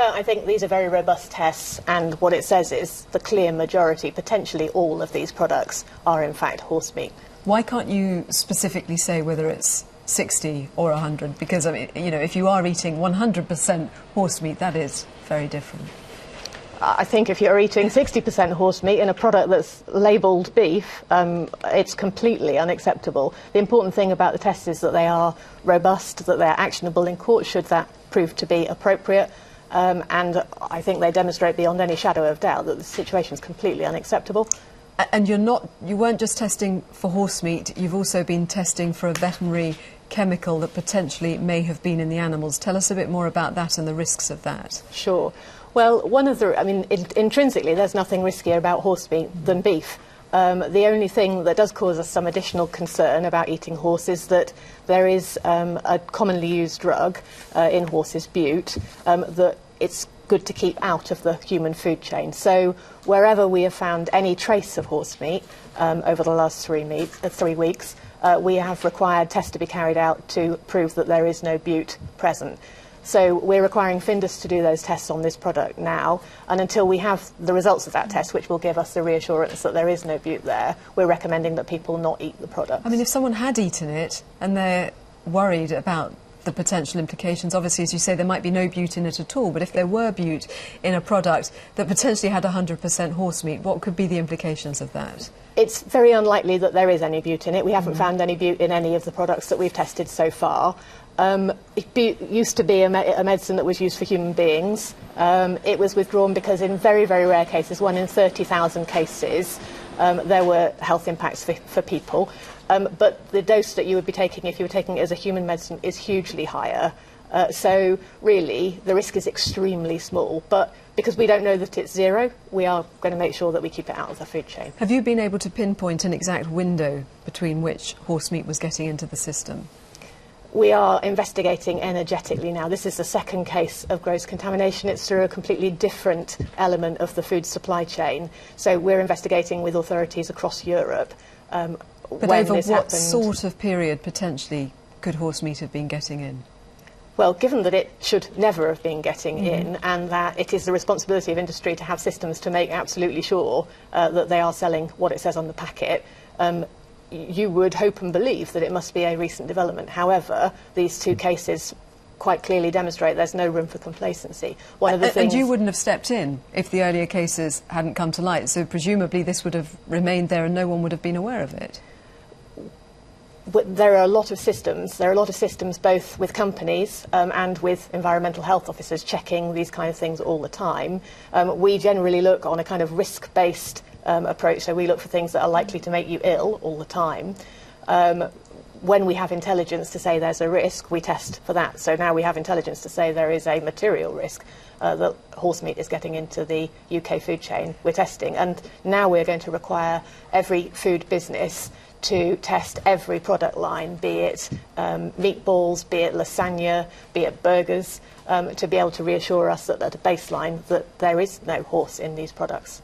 I think these are very robust tests, and what it says is the clear majority, potentially all of these products, are in fact horse meat. Why can't you specifically say whether it's 60 or 100? Because, I mean, you know, if you are eating 100% horse meat, that is very different. I think if you're eating 60% horse meat in a product that's labelled beef, it's completely unacceptable. The important thing about the tests is that they are robust, that they're actionable in court should that prove to be appropriate. And I think they demonstrate beyond any shadow of doubt that the situation is completely unacceptable. And you weren't just testing for horse meat, you've also been testing for a veterinary chemical that potentially may have been in the animals. Tell us a bit more about that and the risks of that. Sure. Well, intrinsically there's nothing riskier about horse meat than beef. The only thing that does cause us some additional concern about eating horse is that there is a commonly used drug in horses, bute, that it's good to keep out of the human food chain. So wherever we have found any trace of horse meat over the last 3 weeks, we have required tests to be carried out to prove that there is no bute present. So we're requiring Findus to do those tests on this product now, and until we have the results of that test, which will give us the reassurance that there is no bute there, we're recommending that people not eat the product. I mean, if someone had eaten it and they're worried about the potential implications, obviously, as you say, there might be no bute in it at all, but if there were bute in a product that potentially had 100% horse meat, what could be the implications of that? It's very unlikely that there is any bute in it. We haven't found any bute in any of the products that we've tested so far. Bute used to be a medicine that was used for human beings. It was withdrawn because in very, very rare cases, 1 in 30,000 cases, there were health impacts for people. But the dose that you would be taking if you were taking it as a human medicine is hugely higher. So really, the risk is extremely small. But because we don't know that it's zero, we are going to make sure that we keep it out of the food chain. Have you been able to pinpoint an exact window between which horse meat was getting into the system? We are investigating energetically now. This is the second case of gross contamination. It's through a completely different element of the food supply chain. So we're investigating with authorities across Europe. But over what sort of period, potentially, could horse meat have been getting in? Well, given that it should never have been getting in, and that it is the responsibility of industry to have systems to make absolutely sure that they are selling what it says on the packet, you would hope and believe that it must be a recent development. However, these 2 cases quite clearly demonstrate there's no room for complacency. One of the things... And you wouldn't have stepped in if the earlier cases hadn't come to light, so presumably this would have remained there and no one would have been aware of it. There are a lot of systems. There are a lot of systems both with companies and with environmental health officers checking these kind of things all the time. We generally look on a kind of risk-based approach, so we look for things that are likely to make you ill all the time. When we have intelligence to say there's a risk, we test for that. So now we have intelligence to say there is a material risk that horse meat is getting into the UK food chain. We're testing, and now we're going to require every food business to test every product line, be it meatballs, be it lasagne, be it burgers, to be able to reassure us that at a baseline that there is no horse in these products.